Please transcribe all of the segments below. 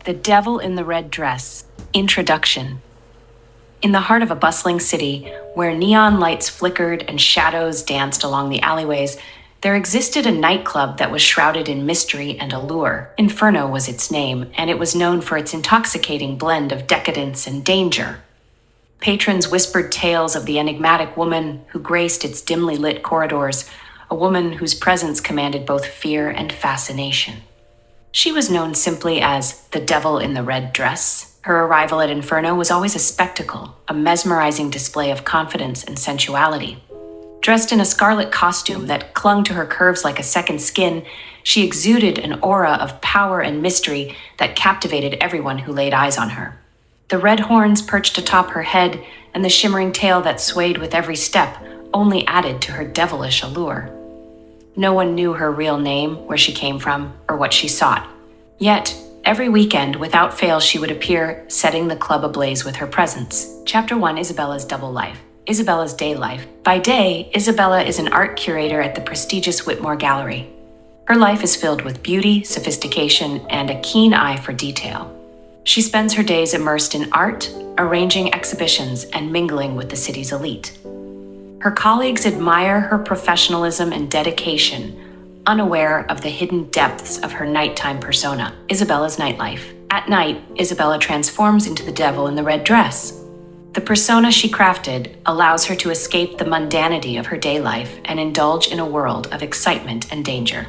The Devil in the Red Dress. Introduction. In the heart of a bustling city, where neon lights flickered and shadows danced along the alleyways, there existed a nightclub that was shrouded in mystery and allure. Inferno was its name, and it was known for its intoxicating blend of decadence and danger. Patrons whispered tales of the enigmatic woman who graced its dimly lit corridors, a woman whose presence commanded both fear and fascination. She was known simply as the Devil in the Red Dress. Her arrival at Inferno was always a spectacle, a mesmerizing display of confidence and sensuality. Dressed in a scarlet costume that clung to her curves like a second skin, she exuded an aura of power and mystery that captivated everyone who laid eyes on her. The red horns perched atop her head and the shimmering tail that swayed with every step only added to her devilish allure. No one knew her real name, where she came from, or what she sought. Yet, every weekend, without fail, she would appear, setting the club ablaze with her presence. Chapter 1, Isabella's Double Life. Isabella's Day Life. By day, Isabella is an art curator at the prestigious Whitmore Gallery. Her life is filled with beauty, sophistication, and a keen eye for detail. She spends her days immersed in art, arranging exhibitions, and mingling with the city's elite. Her colleagues admire her professionalism and dedication, unaware of the hidden depths of her nighttime persona. Isabella's Nightlife. At night, Isabella transforms into the devil in the red dress. The persona she crafted allows her to escape the mundanity of her day life and indulge in a world of excitement and danger.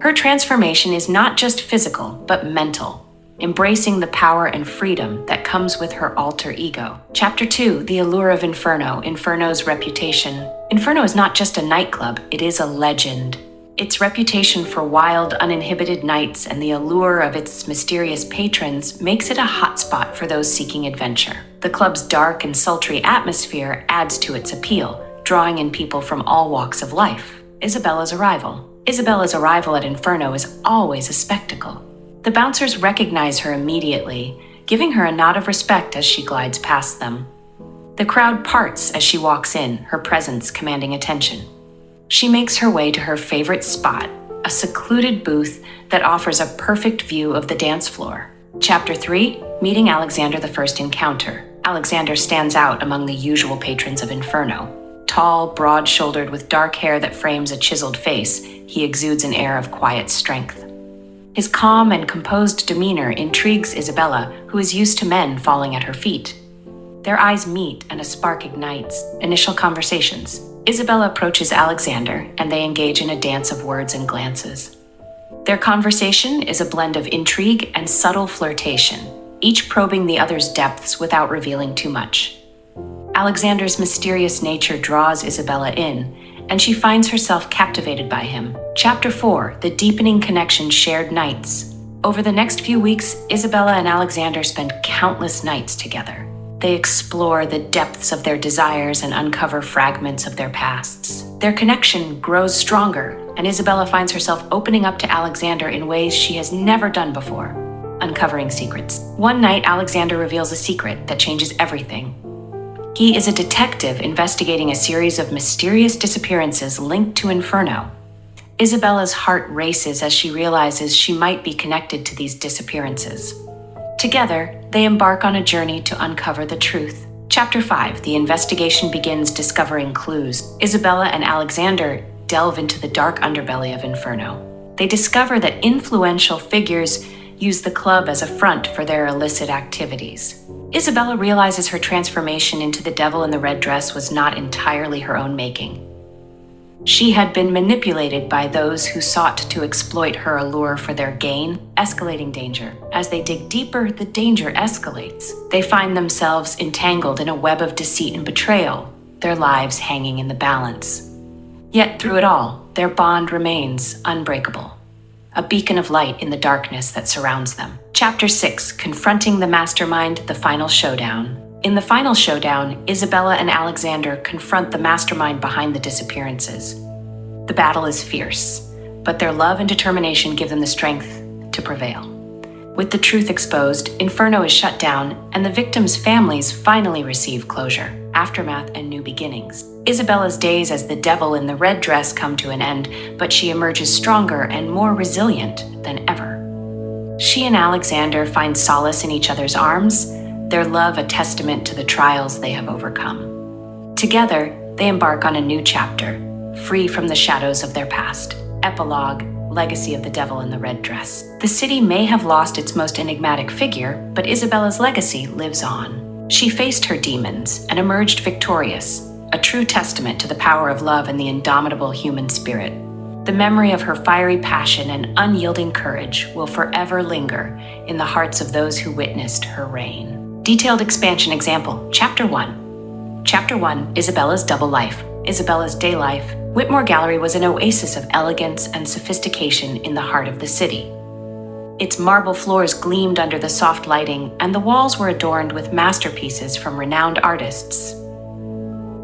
Her transformation is not just physical, but mental, embracing the power and freedom that comes with her alter ego. Chapter 2, The Allure of Inferno, Inferno's Reputation. Inferno is not just a nightclub, it is a legend. Its reputation for wild, uninhibited nights and the allure of its mysterious patrons makes it a hotspot for those seeking adventure. The club's dark and sultry atmosphere adds to its appeal, drawing in people from all walks of life. Isabella's arrival. Isabella's arrival at Inferno is always a spectacle. The bouncers recognize her immediately, giving her a nod of respect as she glides past them. The crowd parts as she walks in, her presence commanding attention. She makes her way to her favorite spot, a secluded booth that offers a perfect view of the dance floor. Chapter 3, Meeting Alexander the First Encounter. Alexander stands out among the usual patrons of Inferno. Tall, broad-shouldered, with dark hair that frames a chiseled face, he exudes an air of quiet strength. His calm and composed demeanor intrigues Isabella, who is used to men falling at her feet. Their eyes meet and a spark ignites. Initial conversations. Isabella approaches Alexander, and they engage in a dance of words and glances. Their conversation is a blend of intrigue and subtle flirtation, each probing the other's depths without revealing too much. Alexander's mysterious nature draws Isabella in, and she finds herself captivated by him. Chapter 4, The Deepening Connection, Shared Nights. Over the next few weeks, Isabella and Alexander spend countless nights together. They explore the depths of their desires and uncover fragments of their pasts. Their connection grows stronger, and Isabella finds herself opening up to Alexander in ways she has never done before, uncovering secrets. One night, Alexander reveals a secret that changes everything. He is a detective investigating a series of mysterious disappearances linked to Inferno. Isabella's heart races as she realizes she might be connected to these disappearances. Together, they embark on a journey to uncover the truth. Chapter 5, The Investigation begins discovering clues. Isabella and Alexander delve into the dark underbelly of Inferno. They discover that influential figures use the club as a front for their illicit activities. Isabella realizes her transformation into the devil in the red dress was not entirely her own making. She had been manipulated by those who sought to exploit her allure for their gain, escalating danger. As they dig deeper, the danger escalates. They find themselves entangled in a web of deceit and betrayal, their lives hanging in the balance. Yet through it all, their bond remains unbreakable, a beacon of light in the darkness that surrounds them. Chapter 6, Confronting the Mastermind, The Final Showdown. In the final showdown, Isabella and Alexander confront the mastermind behind the disappearances. The battle is fierce, but their love and determination give them the strength to prevail. With the truth exposed, Inferno is shut down, and the victims' families finally receive closure, aftermath, and new beginnings. Isabella's days as the devil in the red dress come to an end, but she emerges stronger and more resilient than ever. She and Alexander find solace in each other's arms, their love a testament to the trials they have overcome. Together, they embark on a new chapter, free from the shadows of their past. Epilogue, Legacy of the Devil in the Red Dress. The city may have lost its most enigmatic figure, but Isabella's legacy lives on. She faced her demons and emerged victorious, a true testament to the power of love and the indomitable human spirit. The memory of her fiery passion and unyielding courage will forever linger in the hearts of those who witnessed her reign. Detailed expansion example, Chapter 1. Chapter 1, Isabella's Double Life. Isabella's Day Life. Whitmore Gallery was an oasis of elegance and sophistication in the heart of the city. Its marble floors gleamed under the soft lighting, and the walls were adorned with masterpieces from renowned artists.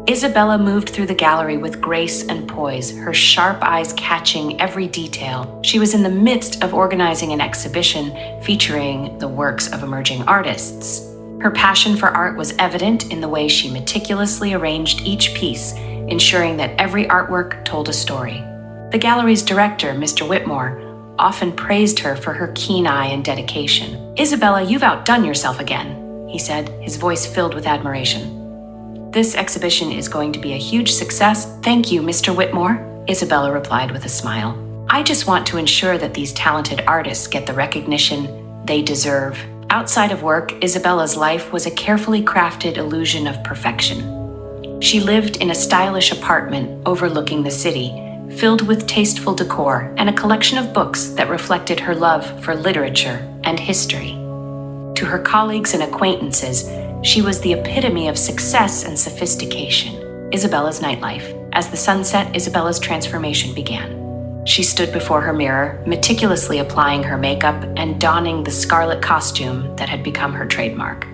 Isabella moved through the gallery with grace and poise, her sharp eyes catching every detail. She was in the midst of organizing an exhibition featuring the works of emerging artists. Her passion for art was evident in the way she meticulously arranged each piece, ensuring that every artwork told a story. The gallery's director, Mr. Whitmore, often praised her for her keen eye and dedication. "Isabella, you've outdone yourself again," he said, his voice filled with admiration. "This exhibition is going to be a huge success." "Thank you, Mr. Whitmore," Isabella replied with a smile. "I just want to ensure that these talented artists get the recognition they deserve." Outside of work, Isabella's life was a carefully crafted illusion of perfection. She lived in a stylish apartment overlooking the city, filled with tasteful decor and a collection of books that reflected her love for literature and history. To her colleagues and acquaintances, she was the epitome of success and sophistication. Isabella's nightlife. As the sun set, Isabella's transformation began. She stood before her mirror, meticulously applying her makeup and donning the scarlet costume that had become her trademark.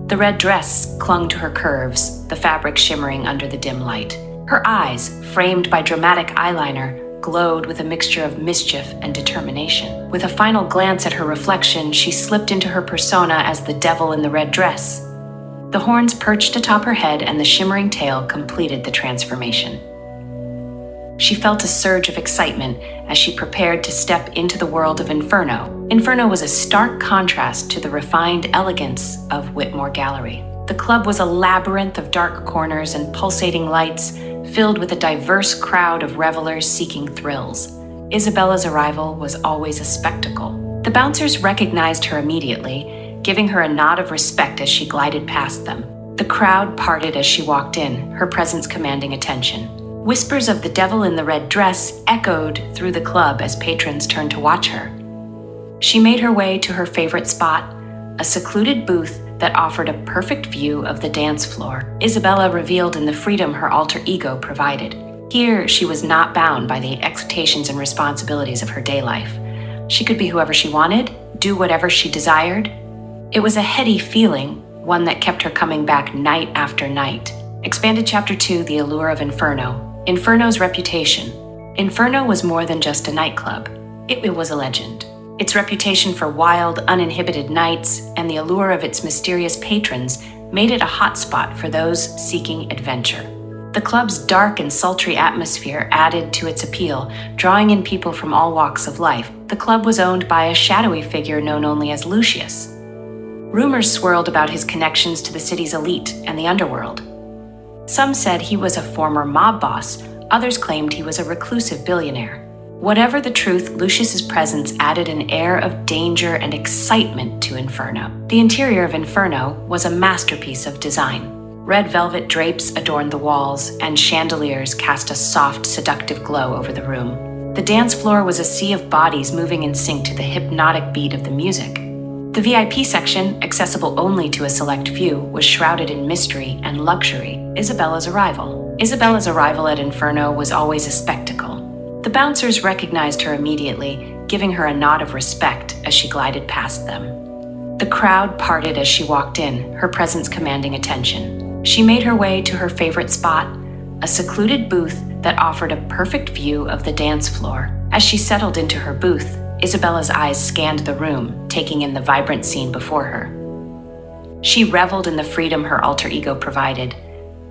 The red dress clung to her curves, the fabric shimmering under the dim light. Her eyes, framed by dramatic eyeliner, glowed with a mixture of mischief and determination. With a final glance at her reflection, she slipped into her persona as the devil in the red dress. The horns perched atop her head and the shimmering tail completed the transformation. She felt a surge of excitement as she prepared to step into the world of Inferno. Inferno was a stark contrast to the refined elegance of Whitmore Gallery. The club was a labyrinth of dark corners and pulsating lights, filled with a diverse crowd of revelers seeking thrills. Isabella's arrival was always a spectacle. The bouncers recognized her immediately, giving her a nod of respect as she glided past them. The crowd parted as she walked in, her presence commanding attention. Whispers of the devil in the red dress echoed through the club as patrons turned to watch her. She made her way to her favorite spot, a secluded booth that offered a perfect view of the dance floor. Isabella reveled in the freedom her alter ego provided. Here, she was not bound by the expectations and responsibilities of her day life. She could be whoever she wanted, do whatever she desired. It was a heady feeling, one that kept her coming back night after night. Expanded Chapter 2, The Allure of Inferno. Inferno's reputation. Inferno was more than just a nightclub. It was a legend. Its reputation for wild, uninhibited nights and the allure of its mysterious patrons made it a hotspot for those seeking adventure. The club's dark and sultry atmosphere added to its appeal, drawing in people from all walks of life. The club was owned by a shadowy figure known only as Lucius. Rumors swirled about his connections to the city's elite and the underworld. Some said he was a former mob boss, others claimed he was a reclusive billionaire. Whatever the truth, Lucius's presence added an air of danger and excitement to Inferno. The interior of Inferno was a masterpiece of design. Red velvet drapes adorned the walls, and chandeliers cast a soft, seductive glow over the room. The dance floor was a sea of bodies moving in sync to the hypnotic beat of the music. The VIP section, accessible only to a select few, was shrouded in mystery and luxury. Isabella's arrival. Isabella's arrival at Inferno was always a spectacle. The bouncers recognized her immediately, giving her a nod of respect as she glided past them. The crowd parted as she walked in, her presence commanding attention. She made her way to her favorite spot, a secluded booth that offered a perfect view of the dance floor. As she settled into her booth, Isabella's eyes scanned the room, taking in the vibrant scene before her. She reveled in the freedom her alter ego provided,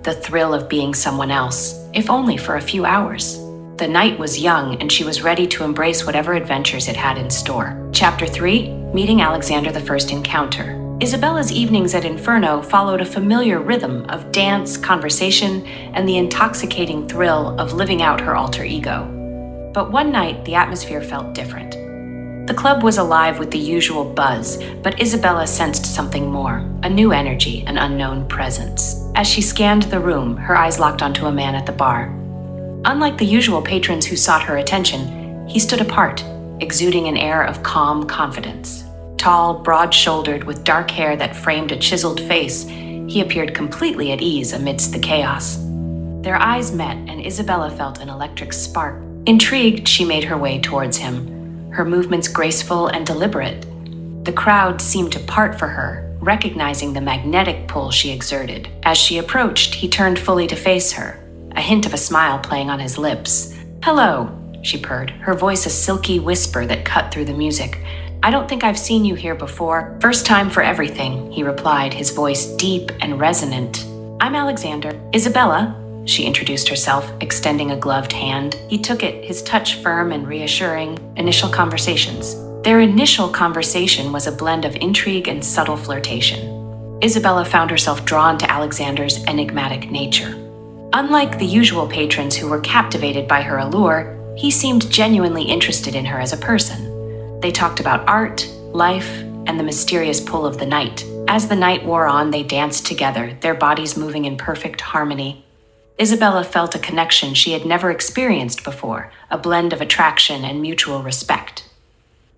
the thrill of being someone else, if only for a few hours. The night was young, and she was ready to embrace whatever adventures it had in store. Chapter 3, Meeting Alexander the First Encounter. Isabella's evenings at Inferno followed a familiar rhythm of dance, conversation, and the intoxicating thrill of living out her alter ego. But one night, the atmosphere felt different. The club was alive with the usual buzz, but Isabella sensed something more, a new energy, an unknown presence. As she scanned the room, her eyes locked onto a man at the bar. Unlike the usual patrons who sought her attention, he stood apart, exuding an air of calm confidence. Tall, broad-shouldered, with dark hair that framed a chiseled face, he appeared completely at ease amidst the chaos. Their eyes met, and Isabella felt an electric spark. Intrigued, she made her way towards him, her movements graceful and deliberate. The crowd seemed to part for her, recognizing the magnetic pull she exerted. As she approached, he turned fully to face her, a hint of a smile playing on his lips. "Hello," she purred, her voice a silky whisper that cut through the music. "I don't think I've seen you here before." "First time for everything," he replied, his voice deep and resonant. "I'm Alexander." "Isabella," she introduced herself, extending a gloved hand. He took it, his touch firm and reassuring. Initial conversations. Their initial conversation was a blend of intrigue and subtle flirtation. Isabella found herself drawn to Alexander's enigmatic nature. Unlike the usual patrons who were captivated by her allure, he seemed genuinely interested in her as a person. They talked about art, life, and the mysterious pull of the night. As the night wore on, they danced together, their bodies moving in perfect harmony. Isabella felt a connection she had never experienced before, a blend of attraction and mutual respect.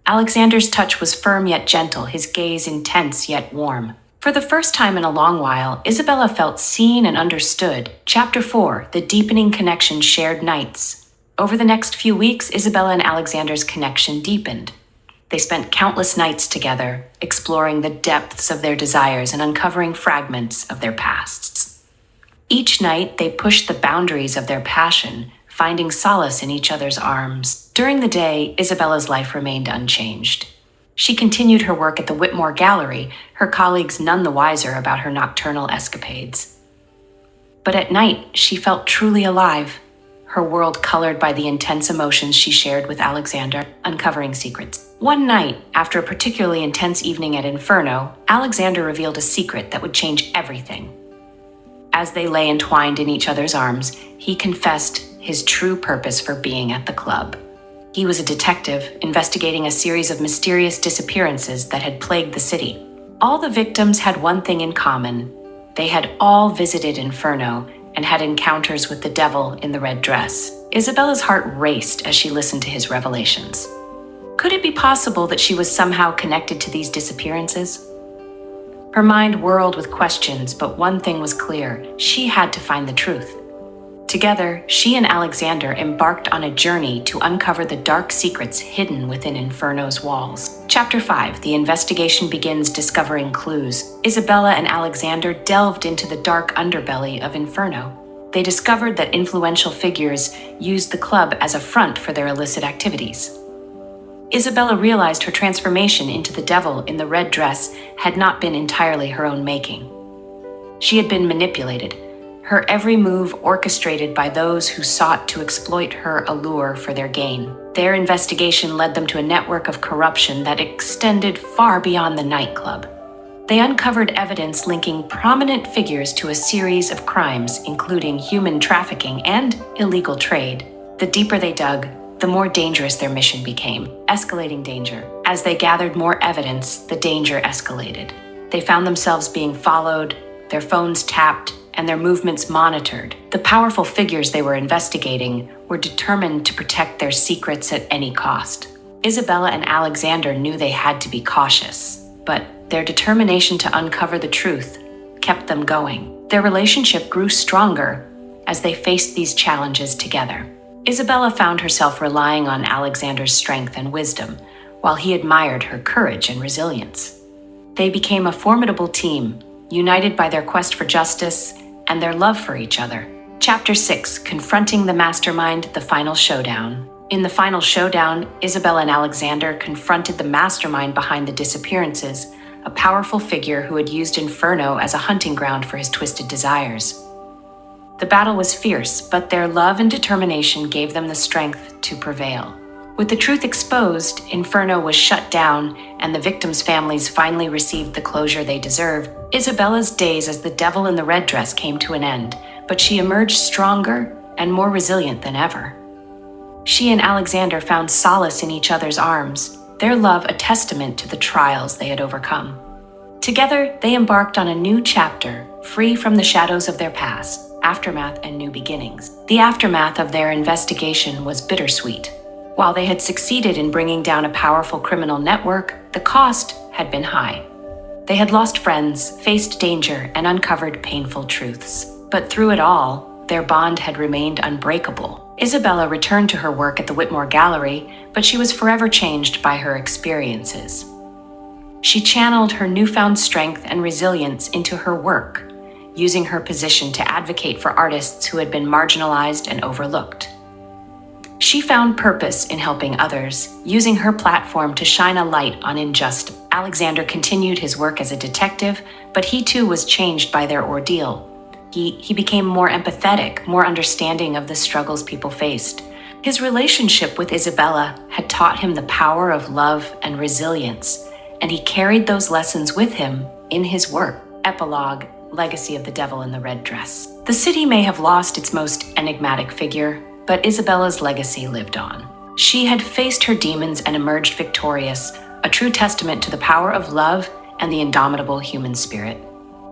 Alexander's touch was firm yet gentle, his gaze intense yet warm. For the first time in a long while, Isabella felt seen and understood. Chapter 4, The Deepening Connection Shared Nights. Over the next few weeks, Isabella and Alexander's connection deepened. They spent countless nights together, exploring the depths of their desires and uncovering fragments of their pasts. Each night, they pushed the boundaries of their passion, finding solace in each other's arms. During the day, Isabella's life remained unchanged. She continued her work at the Whitmore Gallery, her colleagues none the wiser about her nocturnal escapades. But at night, she felt truly alive, her world colored by the intense emotions she shared with Alexander, uncovering secrets. One night, after a particularly intense evening at Inferno, Alexander revealed a secret that would change everything. As they lay entwined in each other's arms, he confessed his true purpose for being at the club. He was a detective investigating a series of mysterious disappearances that had plagued the city. All the victims had one thing in common. They had all visited Inferno and had encounters with the devil in the red dress. Isabella's heart raced as she listened to his revelations. Could it be possible that she was somehow connected to these disappearances? Her mind whirled with questions, but one thing was clear: she had to find the truth. Together, she and Alexander embarked on a journey to uncover the dark secrets hidden within Inferno's walls. Chapter 5, The Investigation Begins, Discovering Clues. Isabella and Alexander delved into the dark underbelly of Inferno. They discovered that influential figures used the club as a front for their illicit activities. Isabella realized her transformation into the devil in the red dress had not been entirely her own making. She had been manipulated, her every move orchestrated by those who sought to exploit her allure for their gain. Their investigation led them to a network of corruption that extended far beyond the nightclub. They uncovered evidence linking prominent figures to a series of crimes, including human trafficking and illegal trade. The deeper they dug, the more dangerous their mission became, escalating danger. As they gathered more evidence, the danger escalated. They found themselves being followed, their phones tapped, and their movements monitored. The powerful figures they were investigating were determined to protect their secrets at any cost. Isabella and Alexander knew they had to be cautious, but their determination to uncover the truth kept them going. Their relationship grew stronger as they faced these challenges together. Isabella found herself relying on Alexander's strength and wisdom, while he admired her courage and resilience. They became a formidable team, united by their quest for justice and their love for each other. Chapter 6, Confronting the Mastermind, The Final Showdown. In the final showdown, Isabella and Alexander confronted the mastermind behind the disappearances, a powerful figure who had used Inferno as a hunting ground for his twisted desires. The battle was fierce, but their love and determination gave them the strength to prevail. With the truth exposed, Inferno was shut down, and the victims' families finally received the closure they deserved. Isabella's days as the devil in the red dress came to an end, but she emerged stronger and more resilient than ever. She and Alexander found solace in each other's arms, their love a testament to the trials they had overcome. Together, they embarked on a new chapter, free from the shadows of their past, aftermath and new beginnings. The aftermath of their investigation was bittersweet. While they had succeeded in bringing down a powerful criminal network, the cost had been high. They had lost friends, faced danger, and uncovered painful truths. But through it all, their bond had remained unbreakable. Isabella returned to her work at the Whitmore Gallery, but she was forever changed by her experiences. She channeled her newfound strength and resilience into her work, using her position to advocate for artists who had been marginalized and overlooked. She found purpose in helping others, using her platform to shine a light on injustice. Alexander continued his work as a detective, but he too was changed by their ordeal. He became more empathetic, more understanding of the struggles people faced. His relationship with Isabella had taught him the power of love and resilience, and he carried those lessons with him in his work. Epilogue: Legacy of the Devil in the Red Dress. The city may have lost its most enigmatic figure, but Isabella's legacy lived on. She had faced her demons and emerged victorious, a true testament to the power of love and the indomitable human spirit.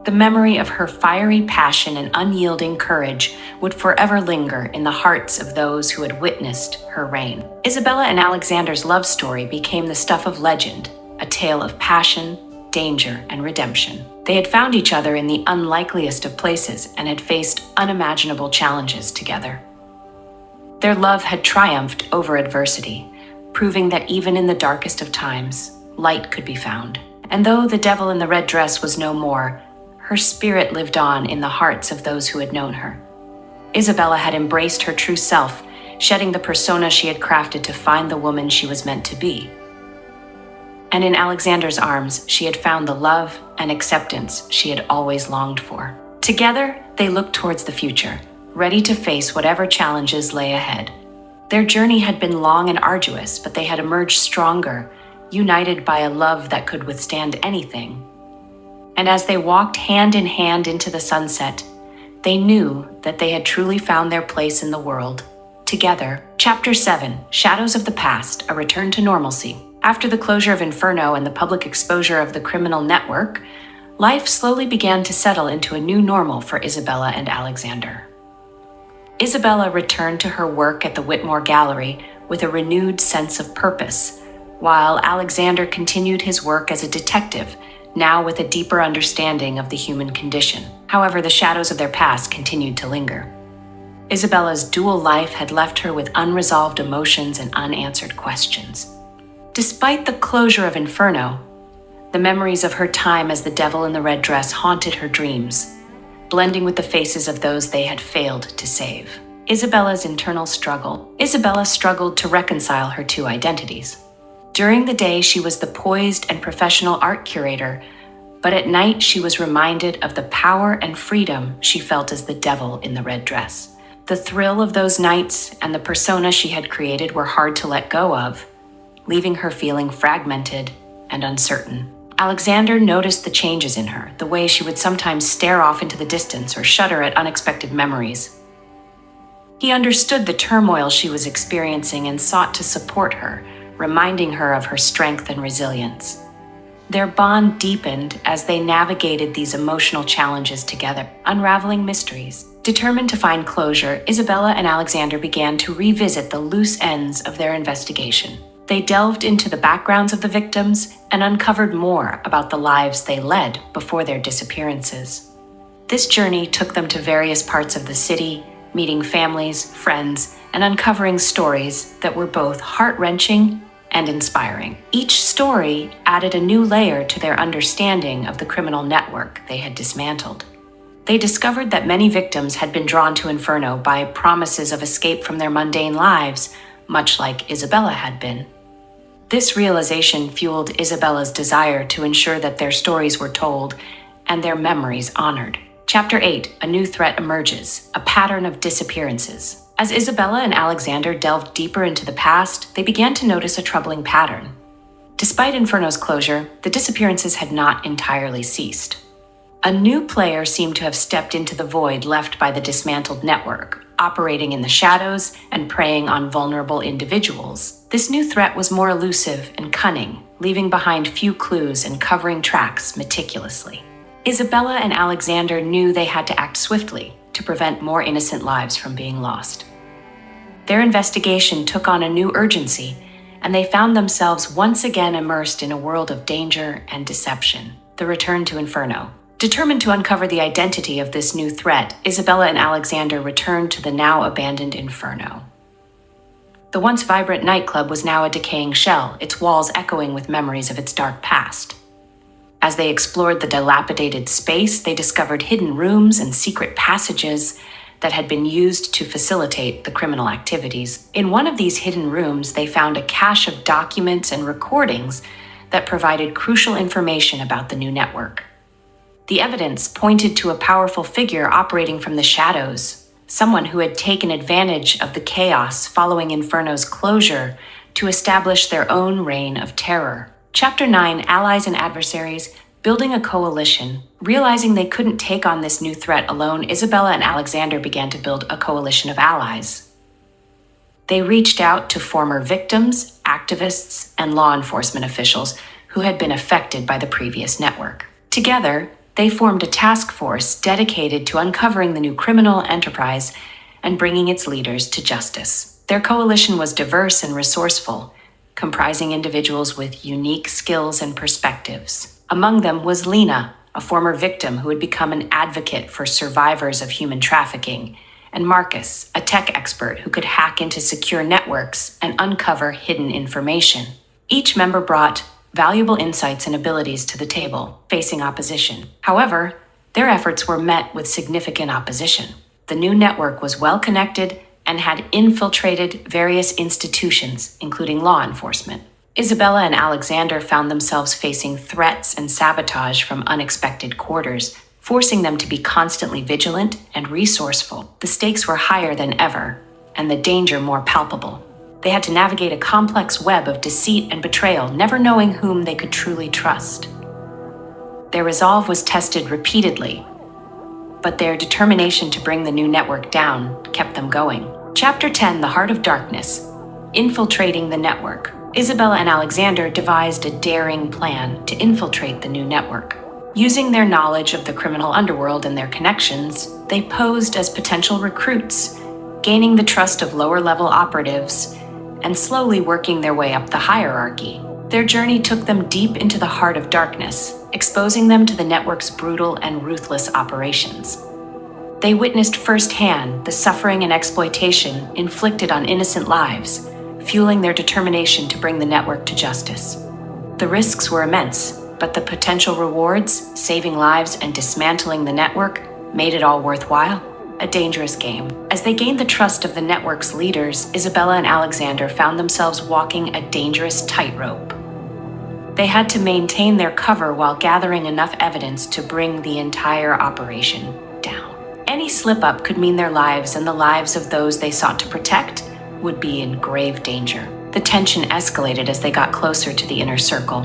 The memory of her fiery passion and unyielding courage would forever linger in the hearts of those who had witnessed her reign. Isabella and Alexander's love story became the stuff of legend, a tale of passion, danger, and redemption. They had found each other in the unlikeliest of places and had faced unimaginable challenges together. Their love had triumphed over adversity, proving that even in the darkest of times, light could be found. And though the devil in the red dress was no more, her spirit lived on in the hearts of those who had known her. Isabella had embraced her true self, shedding the persona she had crafted to find the woman she was meant to be. And in Alexander's arms, she had found the love and acceptance she had always longed for. Together, they looked towards the future, ready to face whatever challenges lay ahead. Their journey had been long and arduous, but they had emerged stronger, united by a love that could withstand anything. And as they walked hand in hand into the sunset, they knew that they had truly found their place in the world. Together. Chapter 7, Shadows of the Past, A Return to Normalcy. After the closure of Inferno and the public exposure of the criminal network, life slowly began to settle into a new normal for Isabella and Alexander. Isabella returned to her work at the Whitmore Gallery with a renewed sense of purpose, while Alexander continued his work as a detective, now with a deeper understanding of the human condition. However, the shadows of their past continued to linger. Isabella's dual life had left her with unresolved emotions and unanswered questions. Despite the closure of Inferno, the memories of her time as the devil in the red dress haunted her dreams, blending with the faces of those they had failed to save. Isabella's internal struggle. Isabella struggled to reconcile her two identities. During the day, she was the poised and professional art curator, but at night she was reminded of the power and freedom she felt as the devil in the red dress. The thrill of those nights and the persona she had created were hard to let go of, leaving her feeling fragmented and uncertain. Alexander noticed the changes in her, the way she would sometimes stare off into the distance or shudder at unexpected memories. He understood the turmoil she was experiencing and sought to support her, reminding her of her strength and resilience. Their bond deepened as they navigated these emotional challenges together, unraveling mysteries. Determined to find closure, Isabella and Alexander began to revisit the loose ends of their investigation. They delved into the backgrounds of the victims and uncovered more about the lives they led before their disappearances. This journey took them to various parts of the city, meeting families, friends, and uncovering stories that were both heart-wrenching and inspiring. Each story added a new layer to their understanding of the criminal network they had dismantled. They discovered that many victims had been drawn to Inferno by promises of escape from their mundane lives, much like Isabella had been. This realization fueled Isabella's desire to ensure that their stories were told and their memories honored. Chapter 8, a new threat emerges, a pattern of disappearances. As Isabella and Alexander delved deeper into the past, they began to notice a troubling pattern. Despite Inferno's closure, the disappearances had not entirely ceased. A new player seemed to have stepped into the void left by the dismantled network, operating in the shadows and preying on vulnerable individuals. This new threat was more elusive and cunning, leaving behind few clues and covering tracks meticulously. Isabella and Alexander knew they had to act swiftly to prevent more innocent lives from being lost. Their investigation took on a new urgency, and they found themselves once again immersed in a world of danger and deception. The return to Inferno. Determined to uncover the identity of this new threat, Isabella and Alexander returned to the now abandoned Inferno. The once vibrant nightclub was now a decaying shell, its walls echoing with memories of its dark past. As they explored the dilapidated space, they discovered hidden rooms and secret passages that had been used to facilitate the criminal activities. In one of these hidden rooms, they found a cache of documents and recordings that provided crucial information about the new network. The evidence pointed to a powerful figure operating from the shadows, someone who had taken advantage of the chaos following Inferno's closure to establish their own reign of terror. Chapter 9, Allies and Adversaries, Building a Coalition. Realizing they couldn't take on this new threat alone, Isabella and Alexander began to build a coalition of allies. They reached out to former victims, activists, and law enforcement officials who had been affected by the previous network. Together, they formed a task force dedicated to uncovering the new criminal enterprise and bringing its leaders to justice. Their coalition was diverse and resourceful, comprising individuals with unique skills and perspectives. Among them was Lena, a former victim who had become an advocate for survivors of human trafficking, and Marcus, a tech expert who could hack into secure networks and uncover hidden information. Each member brought valuable insights and abilities to the table, facing opposition. However, their efforts were met with significant opposition. The new network was well connected and had infiltrated various institutions, including law enforcement. Isabella and Alexander found themselves facing threats and sabotage from unexpected quarters, forcing them to be constantly vigilant and resourceful. The stakes were higher than ever, and the danger more palpable. They had to navigate a complex web of deceit and betrayal, never knowing whom they could truly trust. Their resolve was tested repeatedly, but their determination to bring the new network down kept them going. Chapter 10, The Heart of Darkness, Infiltrating the Network. Isabella and Alexander devised a daring plan to infiltrate the new network. Using their knowledge of the criminal underworld and their connections, they posed as potential recruits, gaining the trust of lower-level operatives and slowly working their way up the hierarchy. Their journey took them deep into the heart of darkness, exposing them to the network's brutal and ruthless operations. They witnessed firsthand the suffering and exploitation inflicted on innocent lives, fueling their determination to bring the network to justice. The risks were immense, but the potential rewards, saving lives and dismantling the network, made it all worthwhile. A dangerous game. As they gained the trust of the network's leaders, Isabella and Alexander found themselves walking a dangerous tightrope. They had to maintain their cover while gathering enough evidence to bring the entire operation down. Any slip-up could mean their lives and the lives of those they sought to protect would be in grave danger. The tension escalated as they got closer to the inner circle.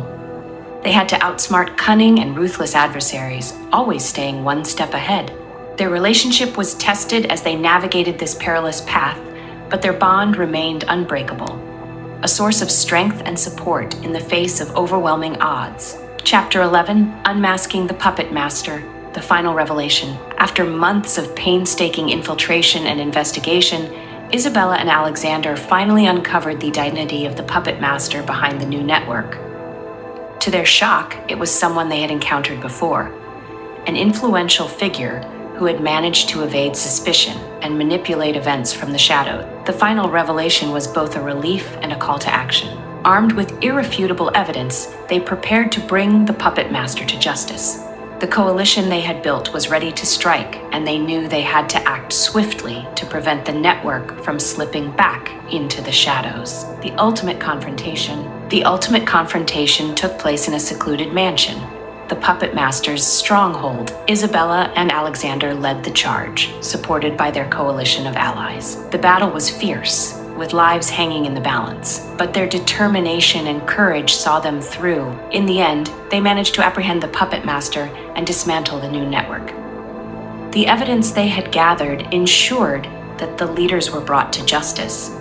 They had to outsmart cunning and ruthless adversaries, always staying one step ahead. Their relationship was tested as they navigated this perilous path, but their bond remained unbreakable, a source of strength and support in the face of overwhelming odds. Chapter 11, Unmasking the Puppet Master, the final revelation. After months of painstaking infiltration and investigation, Isabella and Alexander finally uncovered the identity of the puppet master behind the new network. To their shock, it was someone they had encountered before, an influential figure who had managed to evade suspicion and manipulate events from the shadows. The final revelation was both a relief and a call to action. Armed with irrefutable evidence, they prepared to bring the puppet master to justice. The coalition they had built was ready to strike, and they knew they had to act swiftly to prevent the network from slipping back into the shadows. The ultimate confrontation took place in a secluded mansion. the puppet master's stronghold. Isabella and Alexander led the charge, supported by their coalition of allies. The battle was fierce, with lives hanging in the balance, but their determination and courage saw them through. In the end, they managed to apprehend the puppet master and dismantle the new network. The evidence they had gathered ensured that the leaders were brought to justice,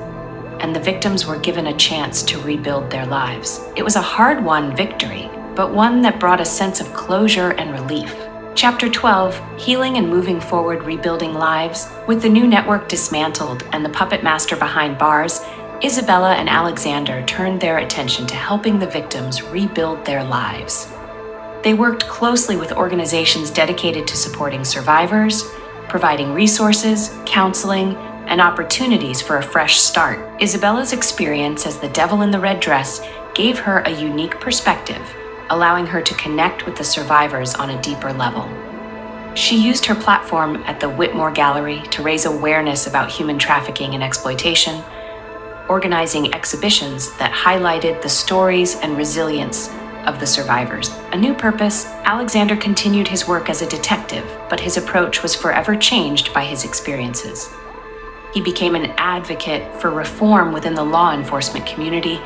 and the victims were given a chance to rebuild their lives. It was a hard-won victory, but one that brought a sense of closure and relief. Chapter 12, Healing and Moving Forward, Rebuilding Lives. With the new network dismantled and the puppet master behind bars, Isabella and Alexander turned their attention to helping the victims rebuild their lives. They worked closely with organizations dedicated to supporting survivors, providing resources, counseling, and opportunities for a fresh start. Isabella's experience as the devil in the red dress gave her a unique perspective, allowing her to connect with the survivors on a deeper level. She used her platform at the Whitmore Gallery to raise awareness about human trafficking and exploitation, organizing exhibitions that highlighted the stories and resilience of the survivors. A new purpose, Alexander continued his work as a detective, but his approach was forever changed by his experiences. He became an advocate for reform within the law enforcement community,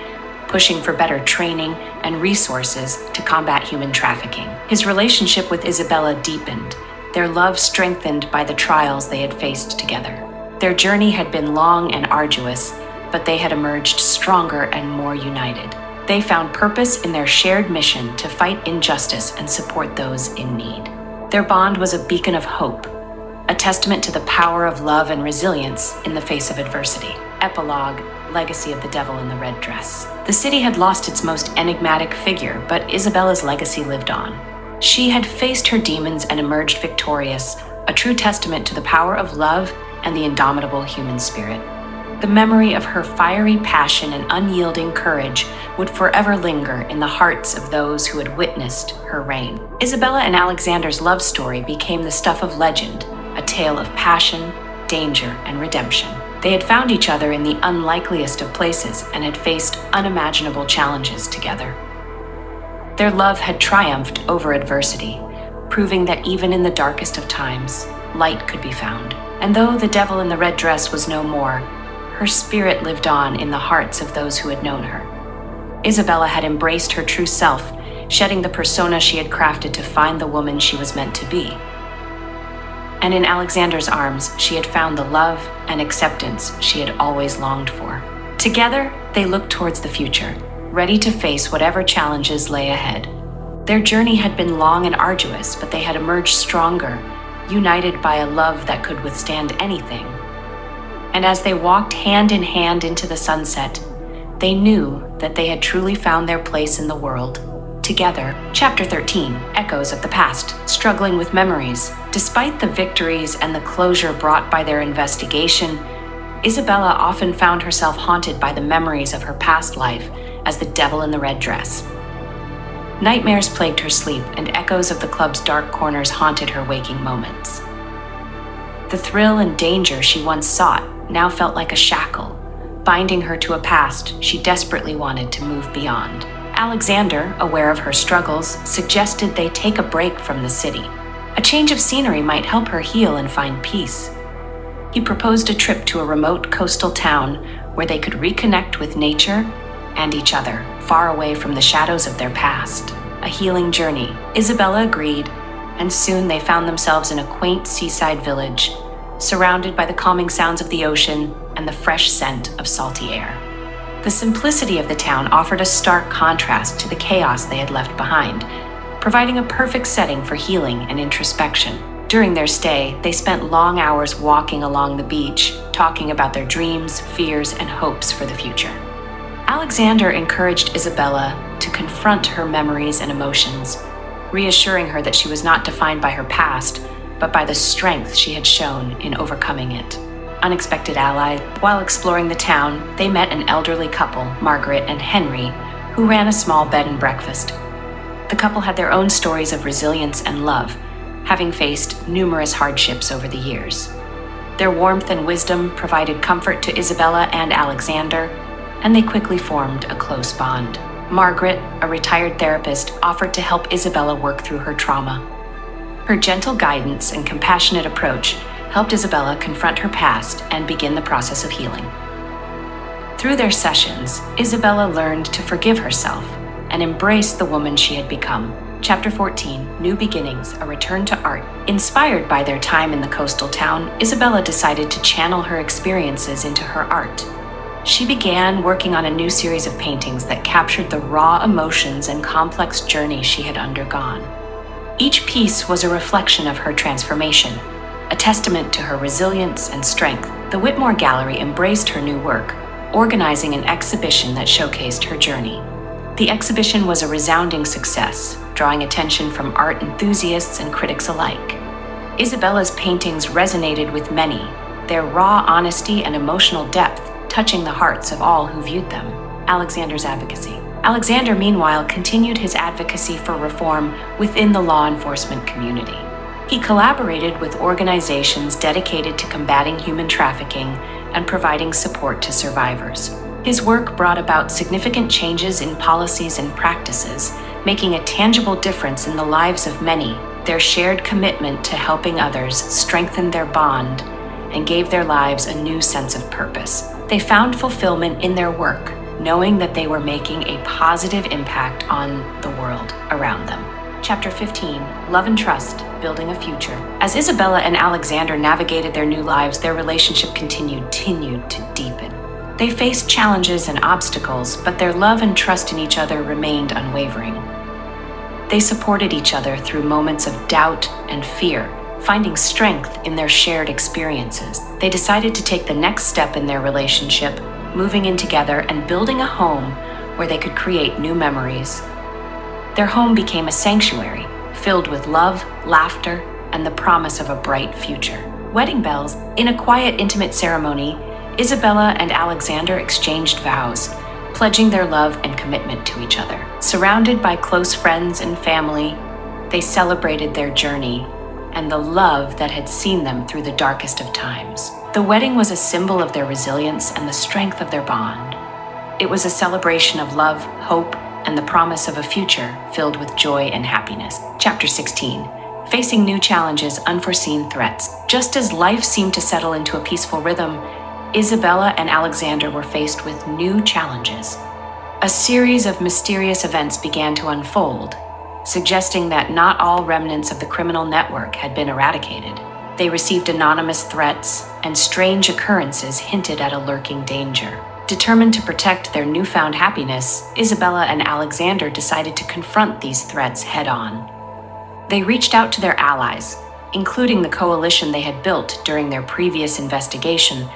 pushing for better training and resources to combat human trafficking. His relationship with Isabella deepened, their love strengthened by the trials they had faced together. Their journey had been long and arduous, but they had emerged stronger and more united. They found purpose in their shared mission to fight injustice and support those in need. Their bond was a beacon of hope, a testament to the power of love and resilience in the face of adversity. Epilogue, Legacy of the Devil in the Red Dress. The city had lost its most enigmatic figure, but Isabella's legacy lived on. She had faced her demons and emerged victorious, a true testament to the power of love and the indomitable human spirit. The memory of her fiery passion and unyielding courage would forever linger in the hearts of those who had witnessed her reign. Isabella and Alexander's love story became the stuff of legend, a tale of passion, danger, and redemption. They had found each other in the unlikeliest of places and had faced unimaginable challenges together. Their love had triumphed over adversity, proving that even in the darkest of times, light could be found. And though the devil in the red dress was no more, her spirit lived on in the hearts of those who had known her. Isabella had embraced her true self, shedding the persona she had crafted to find the woman she was meant to be. And in Alexander's arms, she had found the love and acceptance she had always longed for. Together, they looked towards the future, ready to face whatever challenges lay ahead. Their journey had been long and arduous, but they had emerged stronger, united by a love that could withstand anything. And as they walked hand in hand into the sunset, they knew that they had truly found their place in the world. Together. Chapter 13, Echoes of the Past, Struggling with Memories. Despite the victories and the closure brought by their investigation, Isabella often found herself haunted by the memories of her past life as the devil in the red dress. Nightmares plagued her sleep, and echoes of the club's dark corners haunted her waking moments. The thrill and danger she once sought now felt like a shackle, binding her to a past she desperately wanted to move beyond. Alexander, aware of her struggles, suggested they take a break from the city. A change of scenery might help her heal and find peace. He proposed a trip to a remote coastal town where they could reconnect with nature and each other, far away from the shadows of their past. A healing journey. Isabella agreed, and soon they found themselves in a quaint seaside village, surrounded by the calming sounds of the ocean and the fresh scent of salty air. The simplicity of the town offered a stark contrast to the chaos they had left behind, providing a perfect setting for healing and introspection. During their stay, they spent long hours walking along the beach, talking about their dreams, fears, and hopes for the future. Alexander encouraged Isabella to confront her memories and emotions, reassuring her that she was not defined by her past, but by the strength she had shown in overcoming it. Unexpected ally. While exploring the town, they met an elderly couple, Margaret and Henry, who ran a small bed and breakfast. The couple had their own stories of resilience and love, having faced numerous hardships over the years. Their warmth and wisdom provided comfort to Isabella and Alexander, and they quickly formed a close bond. Margaret, a retired therapist, offered to help Isabella work through her trauma. Her gentle guidance and compassionate approach helped Isabella confront her past and begin the process of healing. Through their sessions, Isabella learned to forgive herself and embrace the woman she had become. Chapter 14, New Beginnings, A Return to Art. Inspired by their time in the coastal town, Isabella decided to channel her experiences into her art. She began working on a new series of paintings that captured the raw emotions and complex journey she had undergone. Each piece was a reflection of her transformation, a testament to her resilience and strength. The Whitmore Gallery embraced her new work, organizing an exhibition that showcased her journey. The exhibition was a resounding success, drawing attention from art enthusiasts and critics alike. Isabella's paintings resonated with many, their raw honesty and emotional depth touching the hearts of all who viewed them. Alexander's advocacy. Alexander, meanwhile, continued his advocacy for reform within the law enforcement community. He collaborated with organizations dedicated to combating human trafficking and providing support to survivors. His work brought about significant changes in policies and practices, making a tangible difference in the lives of many. Their shared commitment to helping others strengthened their bond and gave their lives a new sense of purpose. They found fulfillment in their work, knowing that they were making a positive impact on the world around them. Chapter 15, Love and Trust, Building a Future. As Isabella and Alexander navigated their new lives, their relationship continued to deepen. They faced challenges and obstacles, but their love and trust in each other remained unwavering. They supported each other through moments of doubt and fear, finding strength in their shared experiences. They decided to take the next step in their relationship, moving in together and building a home where they could create new memories. Their home became a sanctuary, filled with love, laughter, and the promise of a bright future. Wedding bells. In a quiet, intimate ceremony, Isabella and Alexander exchanged vows, pledging their love and commitment to each other. Surrounded by close friends and family, they celebrated their journey and the love that had seen them through the darkest of times. The wedding was a symbol of their resilience and the strength of their bond. It was a celebration of love, hope, and the promise of a future filled with joy and happiness. Chapter 16, Facing New Challenges, Unforeseen Threats. Just as life seemed to settle into a peaceful rhythm, Isabella and Alexander were faced with new challenges. A series of mysterious events began to unfold, suggesting that not all remnants of the criminal network had been eradicated. They received anonymous threats, and strange occurrences hinted at a lurking danger. Determined to protect their newfound happiness, Isabella and Alexander decided to confront these threats head-on. They reached out to their allies, including the coalition they had built during their previous investigation,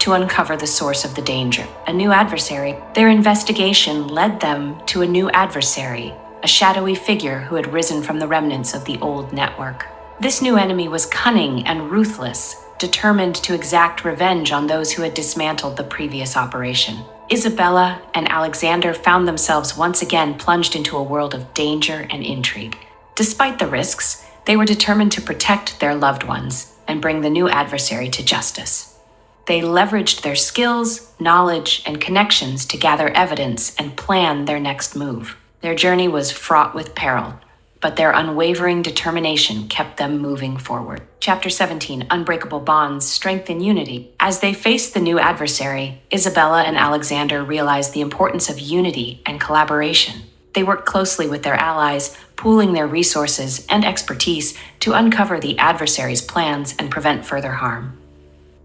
to uncover the source of the danger. A new adversary. Their investigation led them to a new adversary, a shadowy figure who had risen from the remnants of the old network. This new enemy was cunning and ruthless, determined to exact revenge on those who had dismantled the previous operation. Isabella and Alexander found themselves once again plunged into a world of danger and intrigue. Despite the risks, they were determined to protect their loved ones and bring the new adversary to justice. They leveraged their skills, knowledge, and connections to gather evidence and plan their next move. Their journey was fraught with peril, but their unwavering determination kept them moving forward. Chapter 17, Unbreakable Bonds, Strength and Unity. As they faced the new adversary, Isabella and Alexander realized the importance of unity and collaboration. They worked closely with their allies, pooling their resources and expertise to uncover the adversary's plans and prevent further harm.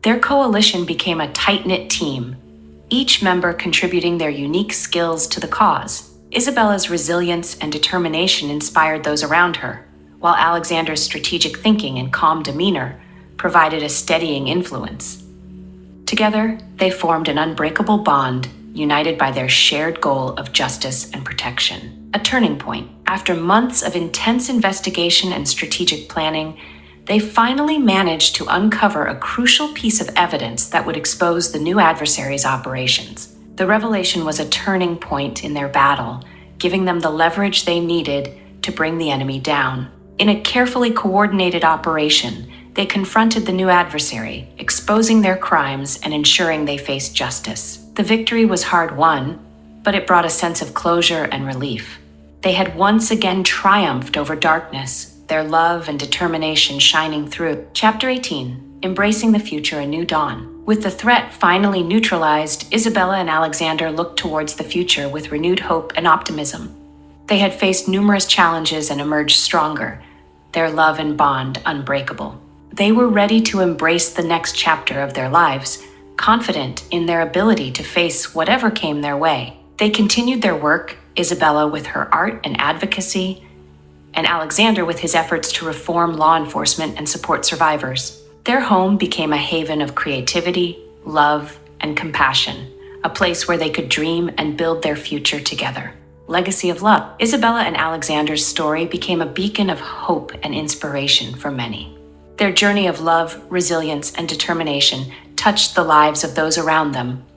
Their coalition became a tight-knit team, each member contributing their unique skills to the cause. Isabella's resilience and determination inspired those around her, while Alexander's strategic thinking and calm demeanor provided a steadying influence. Together, they formed an unbreakable bond, united by their shared goal of justice and protection. A turning point. After months of intense investigation and strategic planning, they finally managed to uncover a crucial piece of evidence that would expose the new adversary's operations. The revelation was a turning point in their battle, giving them the leverage they needed to bring the enemy down. In a carefully coordinated operation, they confronted the new adversary, exposing their crimes and ensuring they faced justice. The victory was hard-won, but it brought a sense of closure and relief. They had once again triumphed over darkness, their love and determination shining through. Chapter 18, Embracing the Future, A New Dawn. With the threat finally neutralized, Isabella and Alexander looked towards the future with renewed hope and optimism. They had faced numerous challenges and emerged stronger, their love and bond unbreakable. They were ready to embrace the next chapter of their lives, confident in their ability to face whatever came their way. They continued their work, Isabella with her art and advocacy, and Alexander with his efforts to reform law enforcement and support survivors. Their home became a haven of creativity, love, and compassion, a place where they could dream and build their future together. Legacy of Love. Isabella and Alexander's story became a beacon of hope and inspiration for many. Their journey of love, resilience, and determination touched the lives of those around them,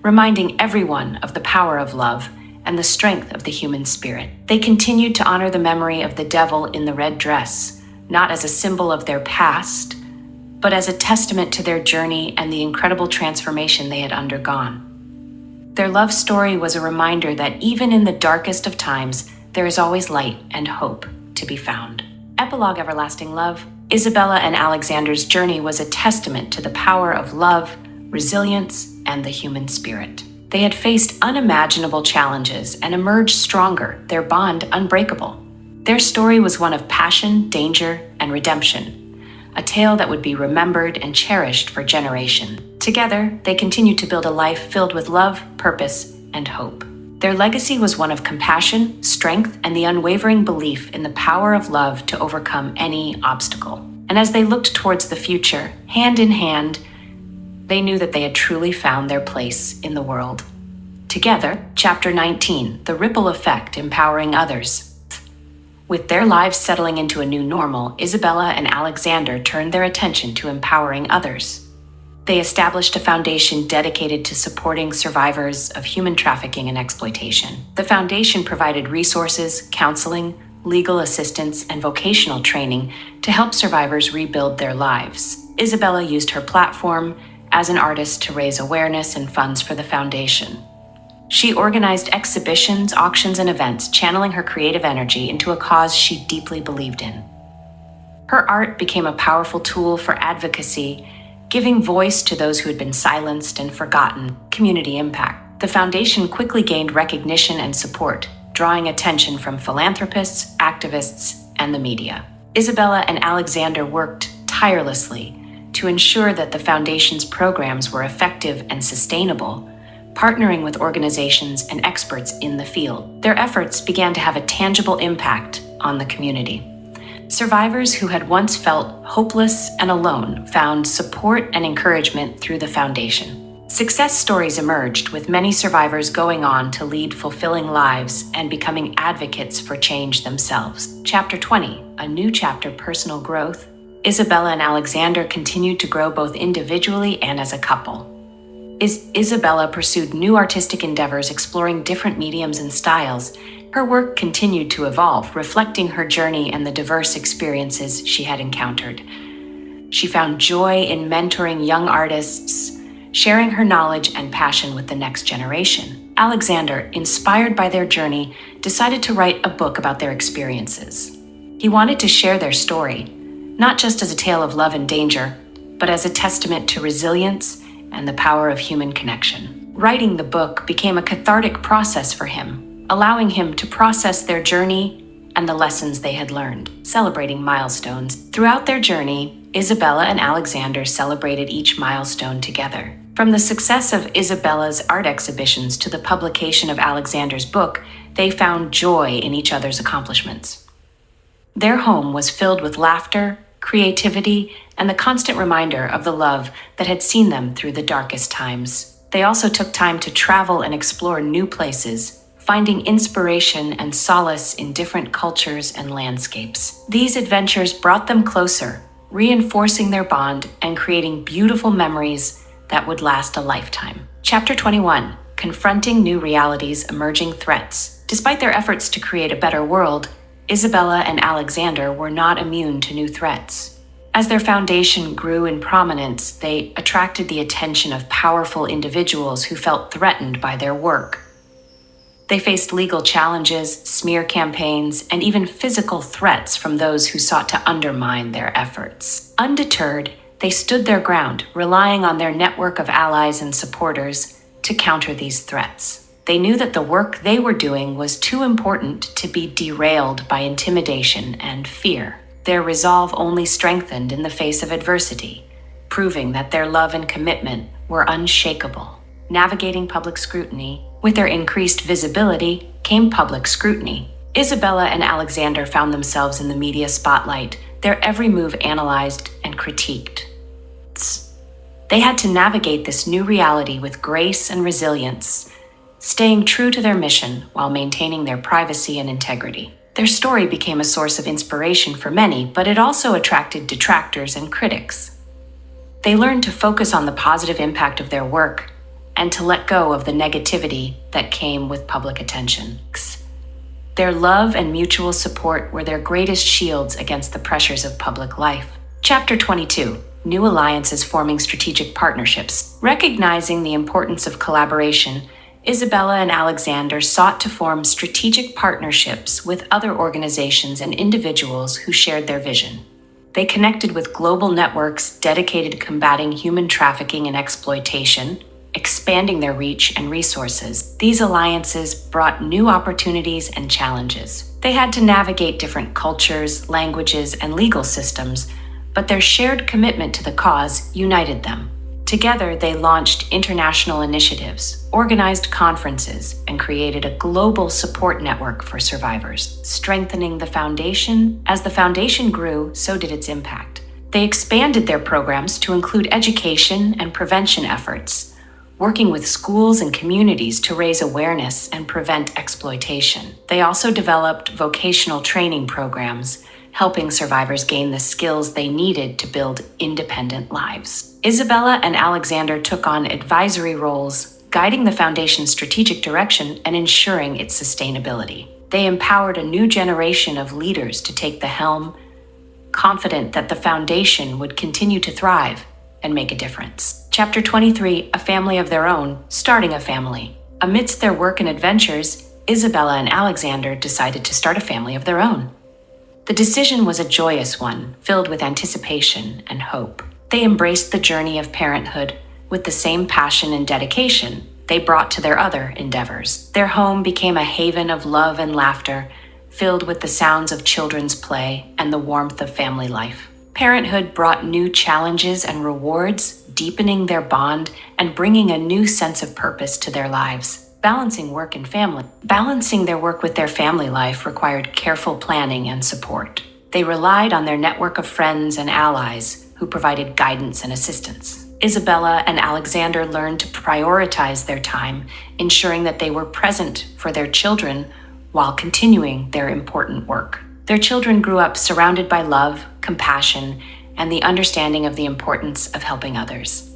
reminding everyone of the power of love and the strength of the human spirit. They continued to honor the memory of the devil in the red dress, not as a symbol of their past, but as a testament to their journey and the incredible transformation they had undergone. Their love story was a reminder that even in the darkest of times, there is always light and hope to be found. Epilogue. Everlasting Love. Isabella and Alexander's journey was a testament to the power of love, resilience, and the human spirit. They had faced unimaginable challenges and emerged stronger, their bond unbreakable. Their story was one of passion, danger, and redemption, a tale that would be remembered and cherished for generations. Together, they continued to build a life filled with love, purpose, and hope. Their legacy was one of compassion, strength, and the unwavering belief in the power of love to overcome any obstacle. And as they looked towards the future, hand in hand, they knew that they had truly found their place in the world. Together, Chapter 19, The Ripple Effect, Empowering Others. With their lives settling into a new normal, Isabella and Alexander turned their attention to empowering others. They established a foundation dedicated to supporting survivors of human trafficking and exploitation. The foundation provided resources, counseling, legal assistance, and vocational training to help survivors rebuild their lives. Isabella used her platform as an artist to raise awareness and funds for the foundation. She organized exhibitions, auctions, and events, channeling her creative energy into a cause she deeply believed in. Her art became a powerful tool for advocacy, giving voice to those who had been silenced and forgotten. Community impact. The foundation quickly gained recognition and support, drawing attention from philanthropists, activists, and the media. Isabella and Alexander worked tirelessly to ensure that the foundation's programs were effective and sustainable, partnering with organizations and experts in the field. Their efforts began to have a tangible impact on the community. Survivors who had once felt hopeless and alone found support and encouragement through the foundation. Success stories emerged, with many survivors going on to lead fulfilling lives and becoming advocates for change themselves. Chapter 20, A New Chapter, Personal Growth. Isabella and Alexander continued to grow both individually and as a couple. Isabella pursued new artistic endeavors, exploring different mediums and styles. Her work continued to evolve, reflecting her journey and the diverse experiences she had encountered. She found joy in mentoring young artists, sharing her knowledge and passion with the next generation. Alexander, inspired by their journey, decided to write a book about their experiences. He wanted to share their story, not just as a tale of love and danger, but as a testament to resilience and the power of human connection. Writing the book became a cathartic process for him, allowing him to process their journey and the lessons they had learned. Celebrating milestones. Throughout their journey, Isabella and Alexander celebrated each milestone together. From the success of Isabella's art exhibitions to the publication of Alexander's book, they found joy in each other's accomplishments. Their home was filled with laughter, creativity, and the constant reminder of the love that had seen them through the darkest times. They also took time to travel and explore new places, finding inspiration and solace in different cultures and landscapes. These adventures brought them closer, reinforcing their bond and creating beautiful memories that would last a lifetime. Chapter 21, Confronting New Realities, Emerging Threats. Despite their efforts to create a better world, Isabella and Alexander were not immune to new threats. As their foundation grew in prominence, they attracted the attention of powerful individuals who felt threatened by their work. They faced legal challenges, smear campaigns, and even physical threats from those who sought to undermine their efforts. Undeterred, they stood their ground, relying on their network of allies and supporters to counter these threats. They knew that the work they were doing was too important to be derailed by intimidation and fear. Their resolve only strengthened in the face of adversity, proving that their love and commitment were unshakable. Navigating public scrutiny, with their increased visibility came public scrutiny. Isabella and Alexander found themselves in the media spotlight, their every move analyzed and critiqued. They had to navigate this new reality with grace and resilience, staying true to their mission while maintaining their privacy and integrity. Their story became a source of inspiration for many, but it also attracted detractors and critics. They learned to focus on the positive impact of their work and to let go of the negativity that came with public attention. Their love and mutual support were their greatest shields against the pressures of public life. Chapter 22. New alliances forming strategic partnerships. Recognizing the importance of collaboration, Isabella and Alexander sought to form strategic partnerships with other organizations and individuals who shared their vision. They connected with global networks dedicated to combating human trafficking and exploitation, expanding their reach and resources. These alliances brought new opportunities and challenges. They had to navigate different cultures, languages, and legal systems, but their shared commitment to the cause united them. Together, they launched international initiatives, organized conferences, and created a global support network for survivors, strengthening the foundation. As the foundation grew, so did its impact. They expanded their programs to include education and prevention efforts, working with schools and communities to raise awareness and prevent exploitation. They also developed vocational training programs, helping survivors gain the skills they needed to build independent lives. Isabella and Alexander took on advisory roles, guiding the foundation's strategic direction and ensuring its sustainability. They empowered a new generation of leaders to take the helm, confident that the foundation would continue to thrive and make a difference. Chapter 23, A Family of Their Own, Starting a Family. Amidst their work and adventures, Isabella and Alexander decided to start a family of their own. The decision was a joyous one, filled with anticipation and hope. They embraced the journey of parenthood with the same passion and dedication they brought to their other endeavors. Their home became a haven of love and laughter, filled with the sounds of children's play and the warmth of family life. Parenthood brought new challenges and rewards, deepening their bond and bringing a new sense of purpose to their lives. Balancing their work with their family life required careful planning and support. They relied on their network of friends and allies who provided guidance and assistance. Isabella and Alexander learned to prioritize their time, ensuring that they were present for their children while continuing their important work. Their children grew up surrounded by love, compassion, and the understanding of the importance of helping others.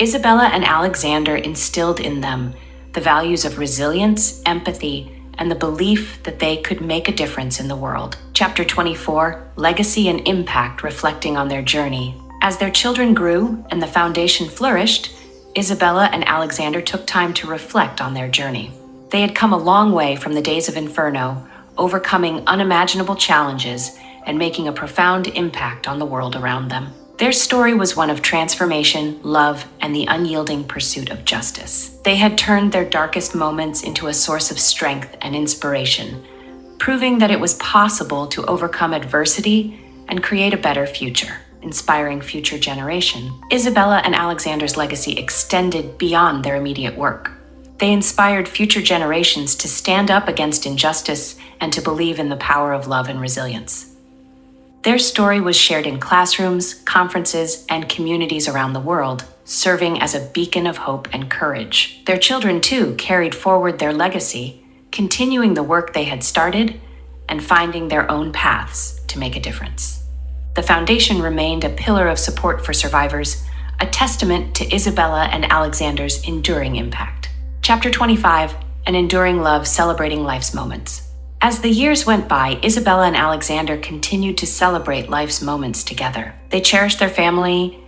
Isabella and Alexander instilled in them the values of resilience, empathy, and the belief that they could make a difference in the world. Chapter 24, Legacy and Impact, reflecting on their journey. As their children grew and the foundation flourished, Isabella and Alexander took time to reflect on their journey. They had come a long way from the days of Inferno, overcoming unimaginable challenges and making a profound impact on the world around them. Their story was one of transformation, love, and the unyielding pursuit of justice. They had turned their darkest moments into a source of strength and inspiration, proving that it was possible to overcome adversity and create a better future, inspiring future generations. Isabella and Alexander's legacy extended beyond their immediate work. They inspired future generations to stand up against injustice and to believe in the power of love and resilience. Their story was shared in classrooms, conferences, and communities around the world, serving as a beacon of hope and courage. Their children, too, carried forward their legacy, continuing the work they had started and finding their own paths to make a difference. The foundation remained a pillar of support for survivors, a testament to Isabella and Alexander's enduring impact. Chapter 25, An Enduring Love, Celebrating Life's Moments. As the years went by, Isabella and Alexander continued to celebrate life's moments together. They cherished their family,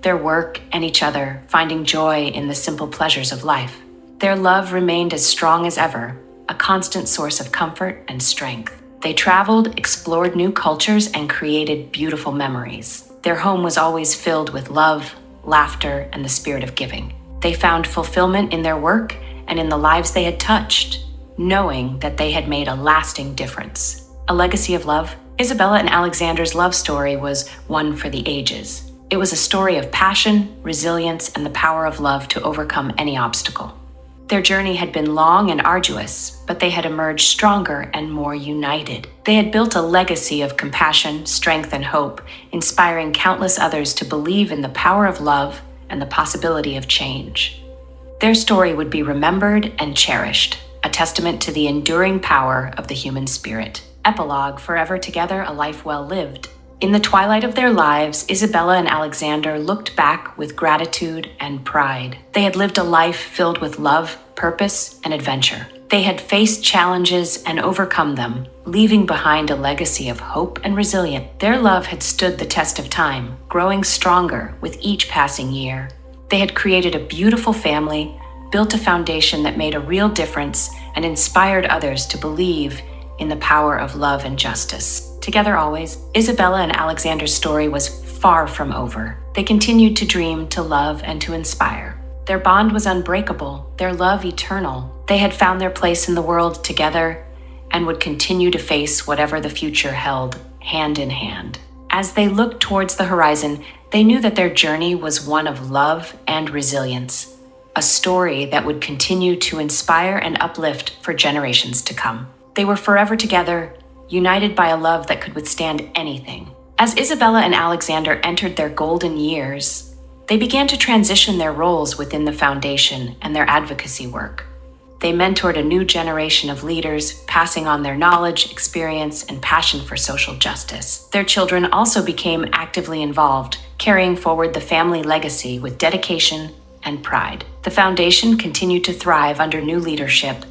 their work, and each other, finding joy in the simple pleasures of life. Their love remained as strong as ever, a constant source of comfort and strength. They traveled, explored new cultures, and created beautiful memories. Their home was always filled with love, laughter, and the spirit of giving. They found fulfillment in their work and in the lives they had touched, knowing that they had made a lasting difference. A legacy of love. Isabella and Alexander's love story was one for the ages. It was a story of passion, resilience, and the power of love to overcome any obstacle. Their journey had been long and arduous, but they had emerged stronger and more united. They had built a legacy of compassion, strength, and hope, inspiring countless others to believe in the power of love and the possibility of change. Their story would be remembered and cherished, a testament to the enduring power of the human spirit. Epilogue: Forever together, a life well lived. In the twilight of their lives, Isabella and Alexander looked back with gratitude and pride. They had lived a life filled with love, purpose, and adventure. They had faced challenges and overcome them, leaving behind a legacy of hope and resilience. Their love had stood the test of time, growing stronger with each passing year. They had created a beautiful family, built a foundation that made a real difference, and inspired others to believe in the power of love and justice. Together always, Isabella and Alexander's story was far from over. They continued to dream, to love, and to inspire. Their bond was unbreakable, their love eternal. They had found their place in the world together and would continue to face whatever the future held, hand in hand. As they looked towards the horizon, they knew that their journey was one of love and resilience, a story that would continue to inspire and uplift for generations to come. They were forever together, united by a love that could withstand anything. As Isabella and Alexander entered their golden years, they began to transition their roles within the foundation and their advocacy work. They mentored a new generation of leaders, passing on their knowledge, experience, and passion for social justice. Their children also became actively involved, carrying forward the family legacy with dedication and pride. The foundation continued to thrive under new leadership,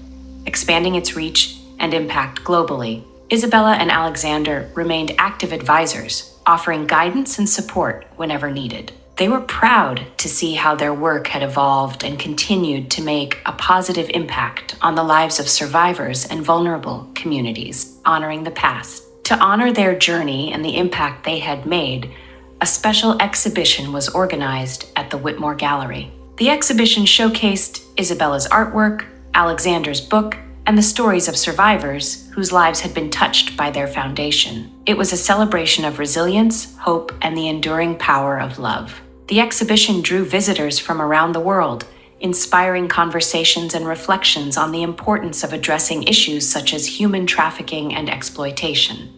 expanding its reach and impact globally. Isabella and Alexander remained active advisors, offering guidance and support whenever needed. They were proud to see how their work had evolved and continued to make a positive impact on the lives of survivors and vulnerable communities, honoring the past. To honor their journey and the impact they had made, a special exhibition was organized at the Whitmore Gallery. The exhibition showcased Isabella's artwork, Alexander's book, and the stories of survivors whose lives had been touched by their foundation. It was a celebration of resilience, hope, and the enduring power of love. The exhibition drew visitors from around the world, inspiring conversations and reflections on the importance of addressing issues such as human trafficking and exploitation.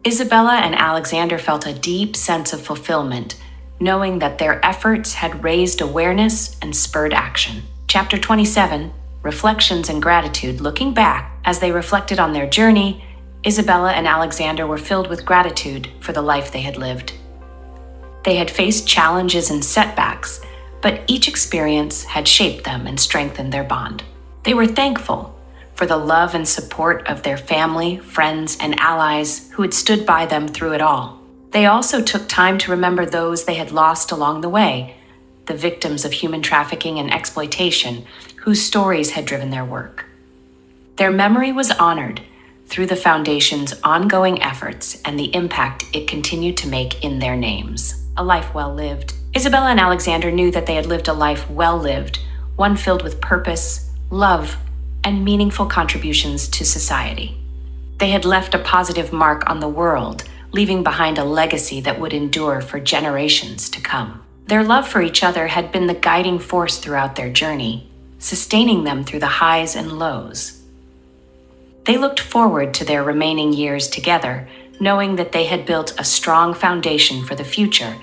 Isabella and Alexander felt a deep sense of fulfillment, knowing that their efforts had raised awareness and spurred action. Chapter 27, Reflections and Gratitude. Looking back, as they reflected on their journey, Isabella and Alexander were filled with gratitude for the life they had lived. They had faced challenges and setbacks, but each experience had shaped them and strengthened their bond. They were thankful for the love and support of their family, friends, and allies who had stood by them through it all. They also took time to remember those they had lost along the way, the victims of human trafficking and exploitation, whose stories had driven their work. Their memory was honored through the Foundation's ongoing efforts and the impact it continued to make in their names. A life well lived. Isabella and Alexander knew that they had lived a life well lived, one filled with purpose, love, and meaningful contributions to society. They had left a positive mark on the world, leaving behind a legacy that would endure for generations to come. Their love for each other had been the guiding force throughout their journey, sustaining them through the highs and lows. They looked forward to their remaining years together, knowing that they had built a strong foundation for the future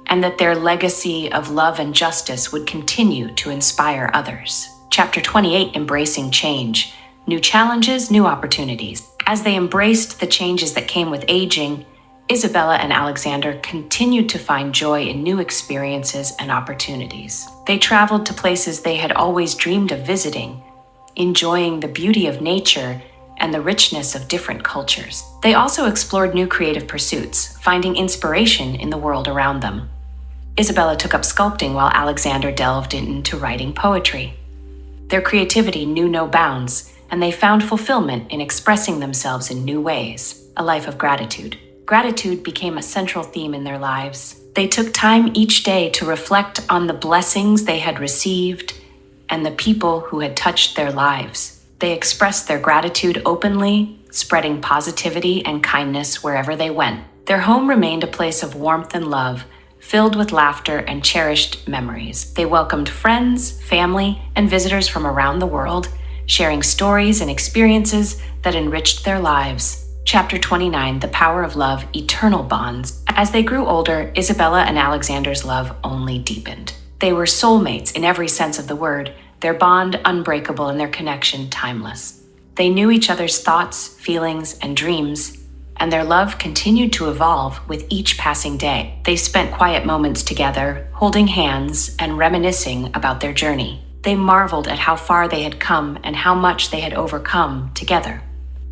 and that their legacy of love and justice would continue to inspire others. Chapter 28, Embracing Change. New challenges, new opportunities. As they embraced the changes that came with aging, Isabella and Alexander continued to find joy in new experiences and opportunities. They traveled to places they had always dreamed of visiting, enjoying the beauty of nature and the richness of different cultures. They also explored new creative pursuits, finding inspiration in the world around them. Isabella took up sculpting while Alexander delved into writing poetry. Their creativity knew no bounds, and they found fulfillment in expressing themselves in new ways, a life of gratitude. Gratitude became a central theme in their lives. They took time each day to reflect on the blessings they had received and the people who had touched their lives. They expressed their gratitude openly, spreading positivity and kindness wherever they went. Their home remained a place of warmth and love, filled with laughter and cherished memories. They welcomed friends, family, and visitors from around the world, sharing stories and experiences that enriched their lives. Chapter 29, The Power of Love, Eternal Bonds. As they grew older, Isabella and Alexander's love only deepened. They were soulmates in every sense of the word, their bond unbreakable and their connection timeless. They knew each other's thoughts, feelings, and dreams, and their love continued to evolve with each passing day. They spent quiet moments together, holding hands and reminiscing about their journey. They marveled at how far they had come and how much they had overcome together.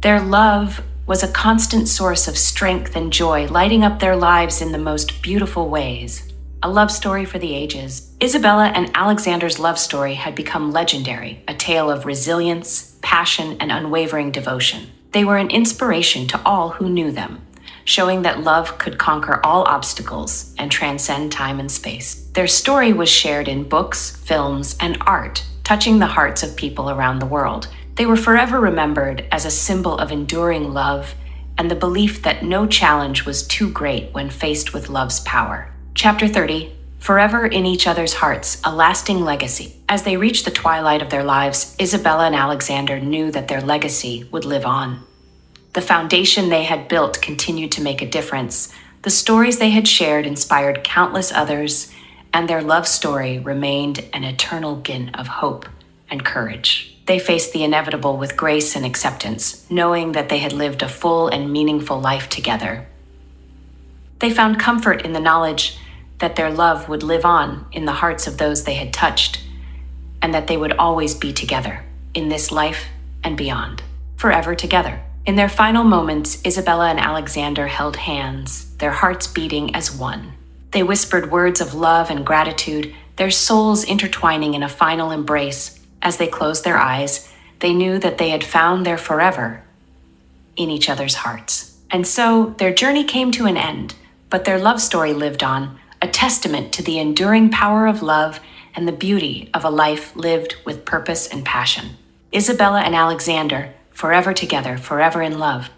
Their love was a constant source of strength and joy, lighting up their lives in the most beautiful ways. A love story for the ages. Isabella and Alexander's love story had become legendary, a tale of resilience, passion, and unwavering devotion. They were an inspiration to all who knew them, showing that love could conquer all obstacles and transcend time and space. Their story was shared in books, films, and art, touching the hearts of people around the world. They were forever remembered as a symbol of enduring love and the belief that no challenge was too great when faced with love's power. Chapter 30, Forever in Each Other's Hearts, a Lasting Legacy. As they reached the twilight of their lives, Isabella and Alexander knew that their legacy would live on. The foundation they had built continued to make a difference. The stories they had shared inspired countless others, and their love story remained an eternal beacon of hope and courage. They faced the inevitable with grace and acceptance, knowing that they had lived a full and meaningful life together. They found comfort in the knowledge that their love would live on in the hearts of those they had touched, and that they would always be together, in this life and beyond, forever together. In their final moments, Isabella and Alexander held hands, their hearts beating as one. They whispered words of love and gratitude, their souls intertwining in a final embrace. As they closed their eyes, they knew that they had found their forever in each other's hearts. And so their journey came to an end, but their love story lived on, a testament to the enduring power of love and the beauty of a life lived with purpose and passion. Isabella and Alexander, forever together, forever in love.